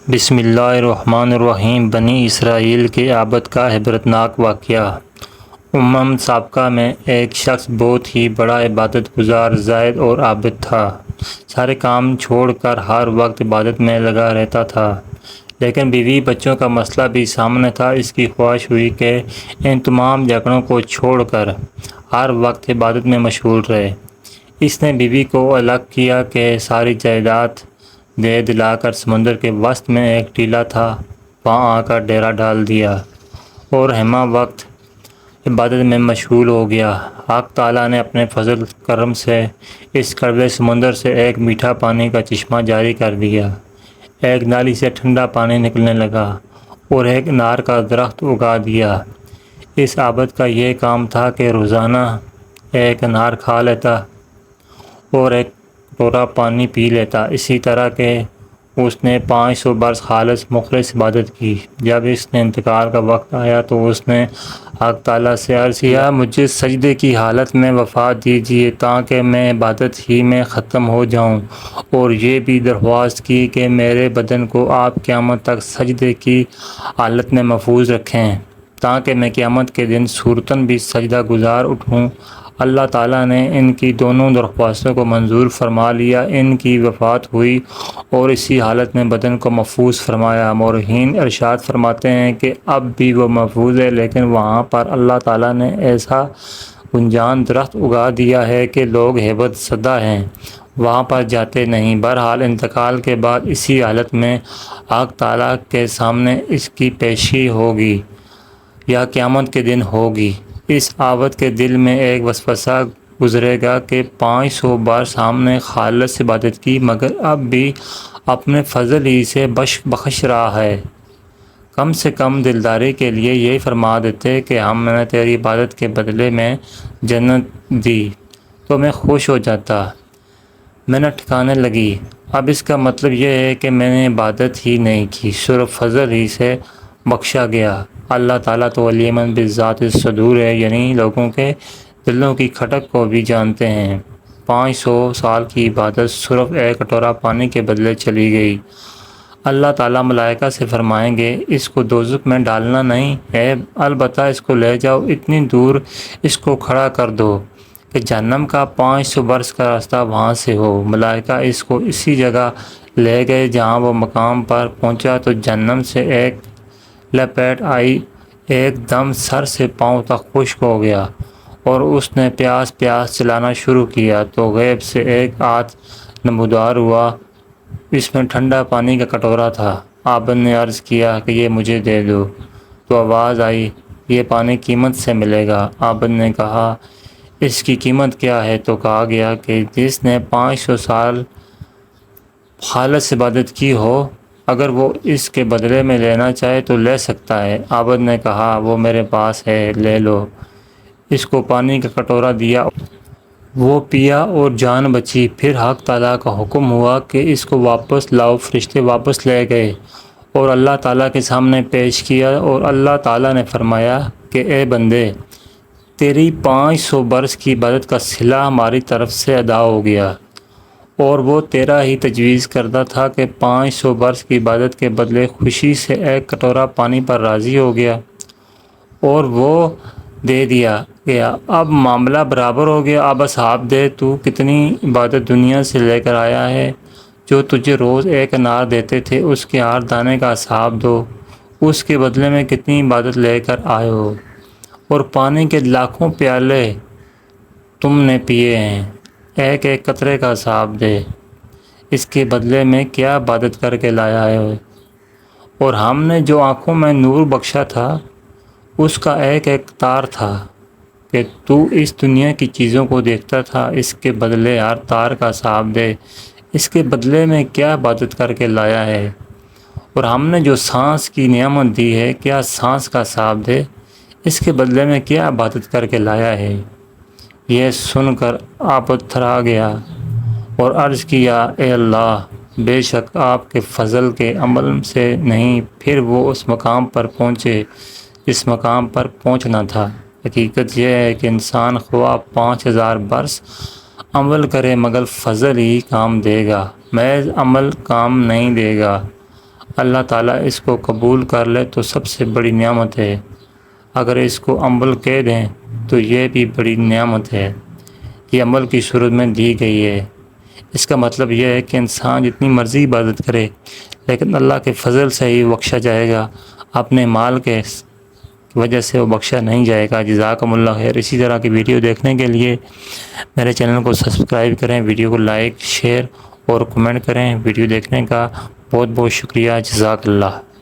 بسم اللہ الرحمن الرحیم۔ بنی اسرائیل کے عبادت کا عبرتناک واقعہ۔ سابقہ میں ایک شخص بہت ہی بڑا عبادت گزار، زاہد اور عابد تھا۔ سارے کام چھوڑ کر ہر وقت عبادت میں لگا رہتا تھا، لیکن بیوی بچوں کا مسئلہ بھی سامنے تھا۔ اس کی خواہش ہوئی کہ ان تمام جھگڑوں کو چھوڑ کر ہر وقت عبادت میں مشغول رہے۔ اس نے بیوی کو الگ کیا کہ ساری جائیداد دے دلا کر سمندر کے وسط میں ایک ٹیلہ تھا، وہاں آ کر ڈیرا ڈال دیا اور ہمہ وقت عبادت میں مشغول ہو گیا۔ حق تعالیٰ نے اپنے فضل کرم سے اس کڑوے سمندر سے ایک میٹھا پانی کا چشمہ جاری کر دیا، ایک نالی سے ٹھنڈا پانی نکلنے لگا اور ایک انار کا درخت اگا دیا۔ اس عابد کا یہ کام تھا کہ روزانہ ایک انار کھا لیتا اور ایک کٹورا پانی پی لیتا، اسی طرح کہ اس نے 500 برس خالص مخلص عبادت کی۔ جب اس نے انتقال کا وقت آیا تو اس نے حق تعالیٰ سے عرض کیا، مجھے سجدے کی حالت میں وفات دیجیے تاکہ میں عبادت ہی میں ختم ہو جاؤں، اور یہ بھی درخواست کی کہ میرے بدن کو آپ قیامت تک سجدے کی حالت میں محفوظ رکھیں تاکہ میں قیامت کے دن صورتاً بھی سجدہ گزار اٹھوں۔ اللہ تعالیٰ نے ان کی دونوں درخواستوں کو منظور فرما لیا۔ ان کی وفات ہوئی اور اسی حالت میں بدن کو محفوظ فرمایا۔ مورخین ارشاد فرماتے ہیں کہ اب بھی وہ محفوظ ہے، لیکن وہاں پر اللہ تعالیٰ نے ایسا گنجان درخت اگا دیا ہے کہ لوگ ہیبت زدہ ہیں، وہاں پر جاتے نہیں۔ بہرحال انتقال کے بعد اسی حالت میں حق تعالیٰ کے سامنے اس کی پیشی ہوگی یا قیامت کے دن ہوگی۔ اس عابد کے دل میں ایک وسوسہ گزرے گا کہ 500 برس ہم نے خالص عبادت کی، مگر اب بھی اپنے فضل ہی سے بخش رہا ہے۔ کم سے کم دلداری کے لیے یہی فرما دیتے کہ ہم نے تیری عبادت کے بدلے میں جنت دی تو میں خوش ہو جاتا۔ میں نہ ٹھکانے لگی۔ اب اس کا مطلب یہ ہے کہ میں نے عبادت ہی نہیں کی، صرف فضل ہی سے بخشا گیا۔ اللہ تعالیٰ تو علیم بذات الصدور ہے، یعنی لوگوں کے دلوں کی کھٹک کو بھی جانتے ہیں۔ 500 سال کی عبادت صرف ایک کٹورا پانی کے بدلے چلی گئی۔ اللہ تعالیٰ ملائکہ سے فرمائیں گے، اس کو دوزخ میں ڈالنا نہیں ہے، البتہ اس کو لے جاؤ، اتنی دور اس کو کھڑا کر دو کہ جہنم کا 500 برس کا راستہ وہاں سے ہو۔ ملائکہ اس کو اسی جگہ لے گئے۔ جہاں وہ مقام پر پہنچا تو جہنم سے ایک لپیٹ آئی، ایک دم سر سے پاؤں تک خشک ہو گیا اور اس نے پیاس پیاس چلانا شروع کیا۔ تو غیب سے ایک ہاتھ نمودار ہوا، اس میں ٹھنڈا پانی کا کٹورا تھا۔ عابد نے عرض کیا کہ یہ مجھے دے دو، تو آواز آئی، یہ پانی قیمت سے ملے گا۔ عابد نے کہا، اس کی قیمت کیا ہے؟ تو کہا گیا کہ جس نے 500 سال خالص عبادت کی ہو، اگر وہ اس کے بدلے میں لینا چاہے تو لے سکتا ہے۔ عابد نے کہا، وہ میرے پاس ہے، لے لو۔ اس کو پانی کا کٹورا دیا، وہ پیا اور جان بچی۔ پھر حق تعالیٰ کا حکم ہوا کہ اس کو واپس لاؤ۔ فرشتے واپس لے گئے اور اللہ تعالیٰ کے سامنے پیش کیا، اور اللہ تعالیٰ نے فرمایا کہ اے بندے، تیری 500 برس کی عبادت کا صلہ ہماری طرف سے ادا ہو گیا، اور وہ تیرا ہی تجویز کردہ تھا کہ 500 برس کی عبادت کے بدلے خوشی سے ایک کٹورا پانی پر راضی ہو گیا، اور وہ دے دیا گیا۔ اب معاملہ برابر ہو گیا۔ اب حساب دے، تو کتنی عبادت دنیا سے لے کر آیا ہے؟ جو تجھے روز ایک انار دیتے تھے، اس کے ہر دانے کا حساب دو۔ اس کے بدلے میں کتنی عبادت لے کر آئے ہو؟ اور پانی کے لاکھوں پیالے تم نے پیے ہیں، ایک ایک قطرے کا حساب دے۔ اس کے بدلے میں کیا عبادت کر کے لایا ہے؟ اور ہم نے جو آنکھوں میں نور بخشا تھا، اس کا ایک ایک تار تھا کہ تو اس دنیا کی چیزوں کو دیکھتا تھا، اس کے بدلے ہر تار کا حساب دے۔ اس کے بدلے میں کیا عبادت کر کے لایا ہے؟ اور ہم نے جو سانس کی نعمت دی ہے، کیا سانس کا حساب دے۔ اس کے بدلے میں کیا عبادت کر کے لایا ہے؟ یہ سن کر عابد تھرا گیا اور عرض کیا، اے اللہ، بے شک آپ کے فضل کے عمل سے نہیں۔ پھر وہ اس مقام پر پہنچے جس مقام پر پہنچنا تھا۔ حقیقت یہ ہے کہ انسان خواہ 5000 برس عمل کرے، مگر فضل ہی کام دے گا، محض عمل کام نہیں دے گا۔ اللہ تعالیٰ اس کو قبول کر لے تو سب سے بڑی نعمت ہے، اگر اس کو عمل کہہ دیں تو یہ بھی بڑی نعمت ہے۔ یہ عمل کی صورت میں دی گئی ہے۔ اس کا مطلب یہ ہے کہ انسان جتنی مرضی عبادت کرے لیکن اللہ کے فضل سے ہی بخشا جائے گا، اپنے مال کے وجہ سے وہ بخشا نہیں جائے گا۔ جزاکم اللہ خیر۔ اسی طرح کی ویڈیو دیکھنے کے لیے میرے چینل کو سبسکرائب کریں، ویڈیو کو لائک، شیئر اور کمنٹ کریں۔ ویڈیو دیکھنے کا بہت بہت شکریہ۔ جزاک اللہ۔